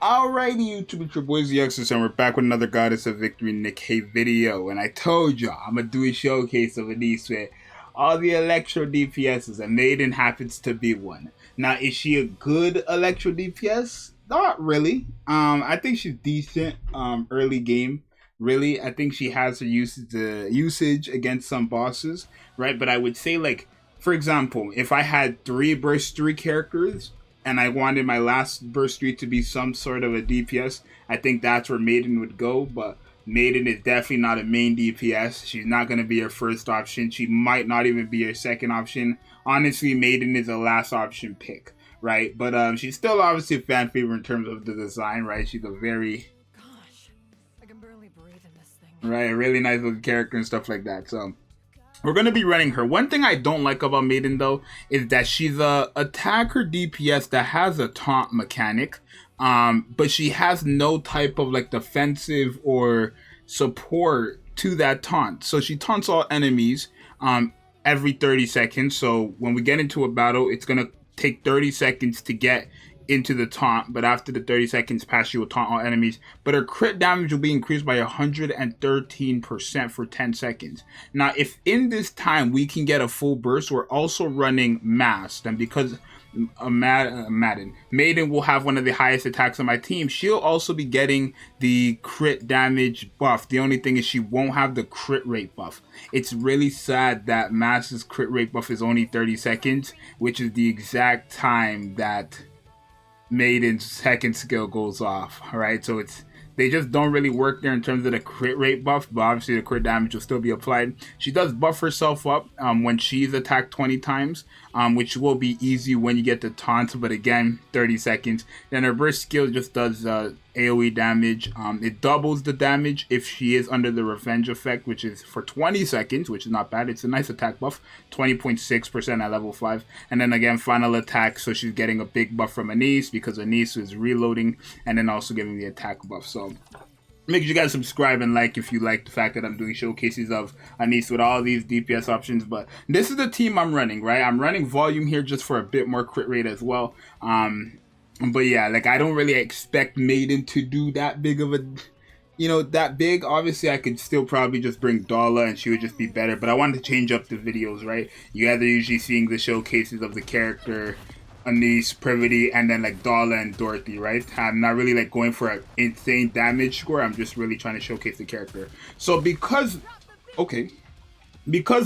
Alrighty, YouTube, it's your boy Zxous, and we're back with another Goddess of Victory Nikke video. And I told y'all I'm gonna do a showcase of ANIS with all the electro DPSs, and Maiden happens to be one. Now, is she a good electro DPS? Not really. I think she's decent. Early game, really. I think she has her usage against some bosses, right? But I would say, like, for example, if I had 3 burst 3 characters and I wanted my last burst 3 to be some sort of a DPS, I think that's where Maiden would go. But Maiden is definitely not a main DPS. She's not going to be your first option. She might not even be your second option. Honestly, Maiden is a last option pick, right? But she's still obviously a fan favorite in terms of the design, right? She's a very... Gosh, I can barely breathe in this thing. Right, a really nice looking character and stuff like that. So we're going to be running her. One thing I don't like about Maiden, though, is that she's a attacker DPS that has a taunt mechanic, but she has no type of, like, defensive or support to that taunt. So she taunts all enemies every 30 seconds. So when we get into a battle, it's going to take 30 seconds to get into the taunt, but after the 30 seconds pass, she will taunt all enemies. But her crit damage will be increased by 113% for 10 seconds. Now, if in this time we can get a full burst, we're also running masked, and because Maiden will have one of the highest attacks on my team, she'll also be getting the crit damage buff. The only thing is she won't have the crit rate buff. It's really sad that Mask's crit rate buff is only 30 seconds, which is the exact time that Maiden's second skill goes off. All right, so they just don't really work there in terms of the crit rate buff, but obviously the crit damage will still be applied. She does buff herself up when she's attacked 20 times, which will be easy when you get the taunt, but again, 30 seconds. Then her burst skill just does AoE damage. It doubles the damage if she is under the revenge effect, which is for 20 seconds, which is not bad. It's a nice attack buff, 20.6% at level 5. And then again, final attack, so she's getting a big buff from ANIS because ANIS is reloading and then also giving the attack buff. So make sure you guys subscribe and like if you like the fact that I'm doing showcases of ANIS with all these DPS options. But this is the team I'm running, right? I'm running volume here just for a bit more crit rate as well. But yeah, like, I don't really expect Maiden to do that big of a, that big. Obviously, I could still probably just bring Dala and she would just be better. But I wanted to change up the videos, right? You guys are usually seeing the showcases of the character, ANIS, Privity, and then like Dala and Dorothy, right? I'm not really like going for an insane damage score. I'm just really trying to showcase the character. So because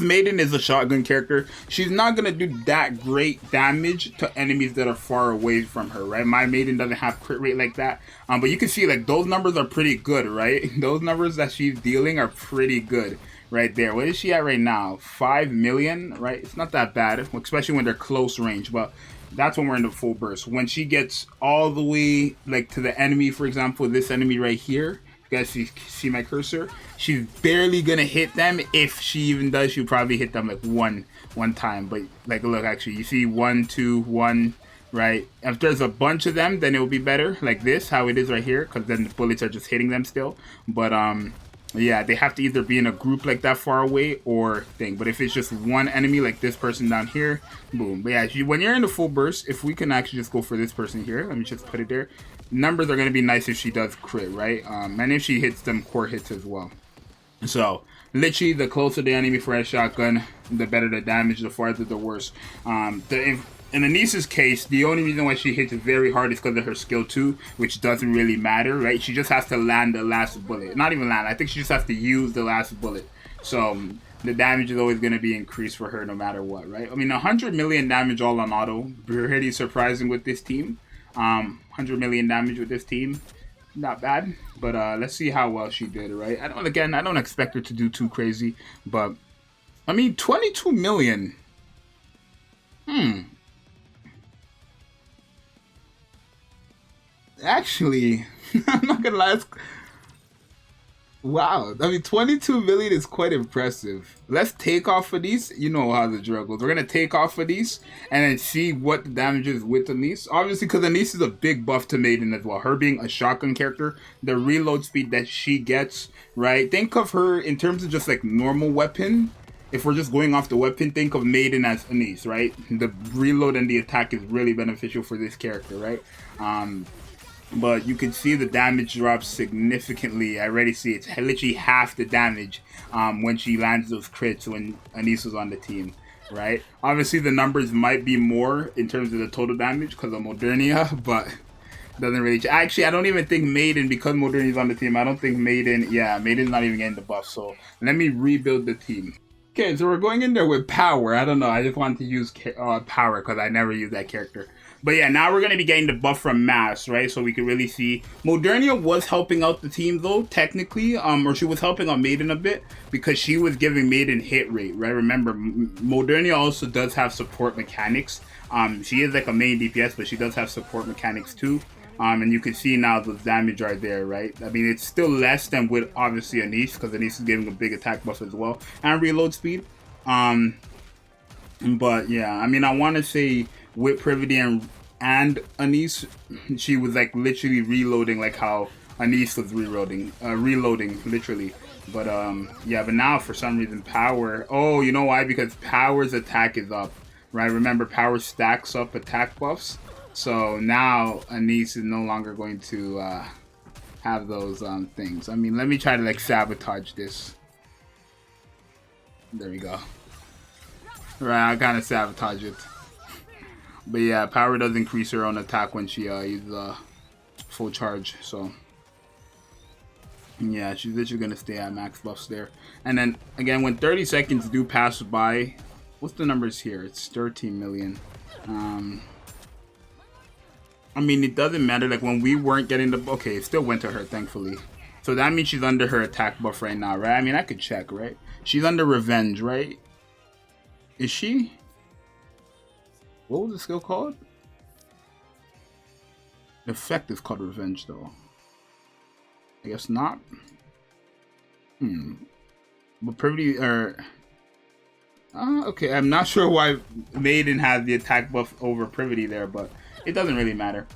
Maiden is a shotgun character, she's not going to do that great damage to enemies that are far away from her, right? My Maiden doesn't have crit rate like that. But you can see, like, those numbers are pretty good, right? Those numbers that she's dealing are pretty good right there. What is she at right now? 5 million, right? It's not that bad, especially when they're close range. But that's when we're in the full burst. When she gets all the way, like, to the enemy, for example, this enemy right here, you guys see my cursor, she's barely gonna hit them. If she even does, she'll probably hit them like one time. But like, look, actually, you see 1, 2, 1, right? If there's a bunch of them, then it will be better, like this, how it is right here, because then the bullets are just hitting them still. But yeah, they have to either be in a group like that far away or thing. But if it's just one enemy, like this person down here, boom. But yeah, when you're in the full burst, if we can actually just go for this person here, let me just put it there. Numbers are going to be nice if she does crit, right? And if she hits them core hits as well. So literally, the closer the enemy for a shotgun, the better the damage, the farther the worse. In ANIS's case, the only reason why she hits very hard is because of her skill 2, which doesn't really matter, right? She just has to land the last bullet. Not even land, I think she just has to use the last bullet. So the damage is always going to be increased for her no matter what, right? I mean, 100 million damage all on auto, pretty surprising with this team. 100 million damage with this team, not bad. But let's see how well she did, right? I don't expect her to do too crazy, but I mean, 22 million. Actually, I'm not gonna lie. Wow, I mean, 22 million is quite impressive. Let's take off of these. You know how the drill goes. We're gonna take off of these and then see what the damage is with ANIS. Obviously, because ANIS is a big buff to Maiden as well. Her being a shotgun character, the reload speed that she gets, right? Think of her in terms of just like normal weapon. If we're just going off the weapon, think of Maiden as ANIS, right? The reload and the attack is really beneficial for this character, right? But you can see the damage drops significantly. I already see it's literally half the damage when she lands those crits when ANIS was on the team, right? Obviously, the numbers might be more in terms of the total damage because of Modernia, but doesn't really... Actually, I don't even think Maiden, because Modernia's on the team, I don't think Maiden... Yeah, Maiden's not even getting the buff, so let me rebuild the team. Okay, so we're going in there with Power. I don't know, I just wanted to use Power because I never use that character. But yeah, now we're going to be getting the buff from Mass, right? So we can really see. Modernia was helping out the team, though, technically. Or she was helping out Maiden a bit because she was giving Maiden hit rate, right? Remember, Modernia also does have support mechanics. She is like a main DPS, but she does have support mechanics, too. And you can see now the damage are there, right? I mean, it's still less than with, obviously, ANIS, because ANIS is giving a big attack buff as well. And reload speed. But, yeah, I mean, I want to say... with Privity and ANIS, she was like literally reloading like how ANIS was reloading literally. But yeah, but now for some reason Power, oh, you know why? Because Power's attack is up, right? Remember, Power stacks up attack buffs, so now ANIS is no longer going to have those things. I mean, let me try to like sabotage this. There we go. Right, I kind of sabotage it. But yeah, Power does increase her own attack when she uses full charge, so yeah, she's literally gonna stay at max buffs there. And then again, when 30 seconds do pass by, what's the numbers here? It's 13 million. I mean, it doesn't matter. Like when we weren't getting the okay, it still went to her, thankfully. So that means she's under her attack buff right now, right? I mean, I could check, right? She's under Revenge, right? Is she? What was the skill called? The effect is called Revenge, though. I guess not. But Privity, okay, I'm not sure why Maiden has the attack buff over Privity there, but it doesn't really matter.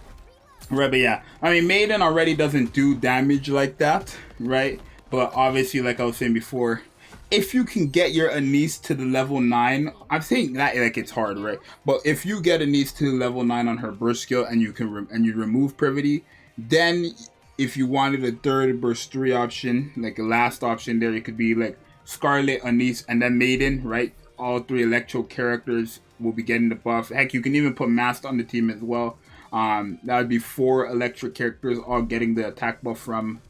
Right, but yeah. I mean, Maiden already doesn't do damage like that, right? But obviously, like I was saying before, if you can get your ANIS to the level 9, I'm saying that like it's hard, right? But if you get ANIS to level 9 on her burst skill and you can you remove Privity, then if you wanted a third burst 3 option, like a last option there, it could be like Scarlet, ANIS, and then Maiden, right? All 3 Electro characters will be getting the buff. Heck, you can even put Master on the team as well. That would be 4 electric characters all getting the attack buff from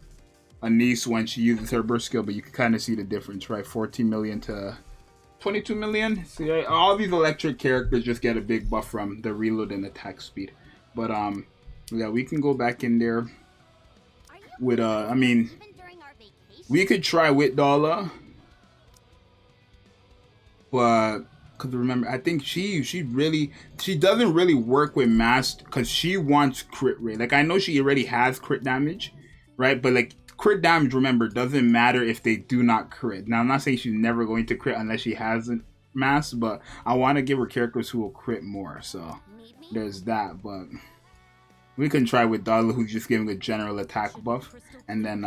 ANIS when she uses her burst skill, but you can kind of see the difference, right? 14 million to 22 million. See, right? All these electric characters just get a big buff from the reload and attack speed. But yeah, we can go back in there with I mean, we could try with Dala, but because remember, I think she doesn't really work with Mass because she wants crit rate. Like I know she already has crit damage, right? But like crit damage, remember, doesn't matter if they do not crit. Now I'm not saying she's never going to crit unless she hasn't Mass, but I want to give her characters who will crit more. So there's that. But we can try with Dala, who's just giving a general attack buff, and then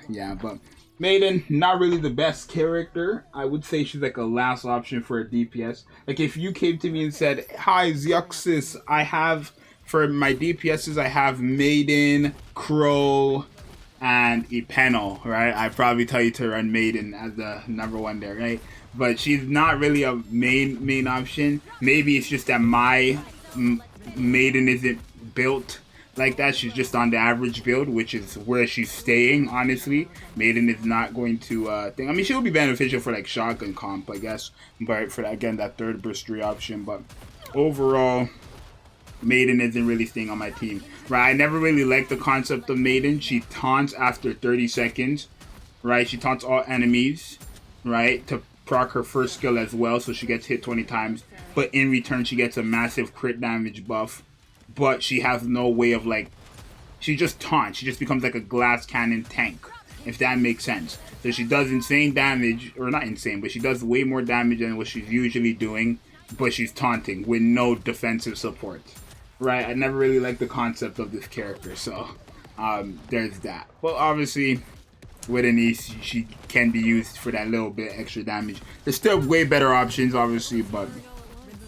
yeah, but. Maiden, not really the best character. I would say she's like a last option for a DPS. Like if you came to me and said, "Hi, Zxous, I have for my DPSs, I have Maiden, Crow, and Epeno," right? I'd probably tell you to run Maiden as the #1 there, right? But she's not really a main option. Maybe it's just that my Maiden isn't built like that. She's just on the average build, which is where she's staying, honestly. Maiden is not going to think. I mean, she'll be beneficial for like shotgun comp, I guess, but for again that third burst 3 option. But overall, Maiden isn't really staying on my team, right? I never really liked the concept of Maiden. She taunts after 30 seconds, right? She taunts all enemies, right, to proc her first skill as well, so she gets hit 20 times, but in return she gets a massive crit damage buff. But she has no way of like, she just taunts. She just becomes like a glass cannon tank, if that makes sense. So she does insane damage, or not insane, but she does way more damage than what she's usually doing, but she's taunting with no defensive support, right? I never really liked the concept of this character, so there's that. Well, obviously, with ANIS, she can be used for that little bit extra damage. There's still way better options, obviously, but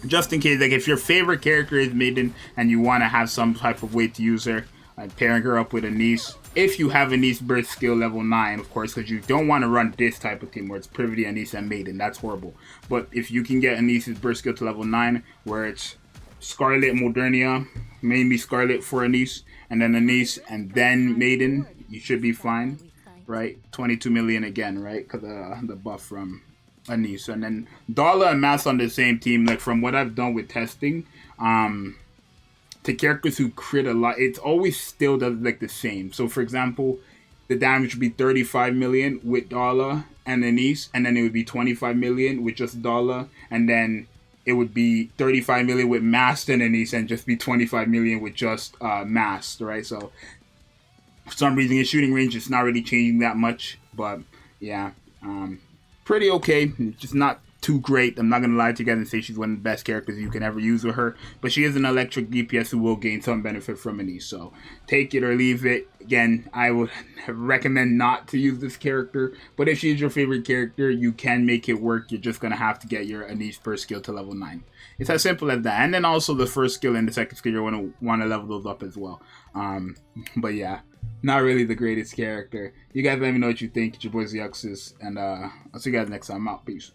just in case, like if your favorite character is Maiden and you want to have some type of way to use her, pairing her up with ANIS. If you have ANIS burst skill level 9, of course, because you don't want to run this type of team where it's Privity, ANIS, and Maiden. That's horrible. But if you can get ANIS's burst skill to level 9, where it's Scarlet, Modernia, mainly Scarlet for ANIS, and then ANIS, and then Maiden, you should be fine, right? 22 million again, right? Because the buff from ANIS. And then Darla and Mass on the same team, like from what I've done with testing, to characters who crit a lot, it's always still does like the same. So for example, the damage would be 35 million with Darla and ANIS, and then it would be 25 million with just Darla, and then it would be 35 million with Masked and ANIS, and just be 25 million with just Masked, right? So for some reason, his shooting range is not really changing that much, but yeah, pretty okay. Just not too great. I'm not gonna lie to you guys and say she's one of the best characters you can ever use with her, but she is an electric DPS who will gain some benefit from ANIS, so take it or leave it. Again, I would recommend not to use this character, but if she's your favorite character, you can make it work. You're just gonna have to get your ANIS first skill to level 9. It's as simple as that. And then also the first skill and the second skill, you're gonna want to level those up as well. But yeah, not really the greatest character. You guys let me know what you think. It's your boy Zxous, and I'll see you guys next time. I'm out. Peace.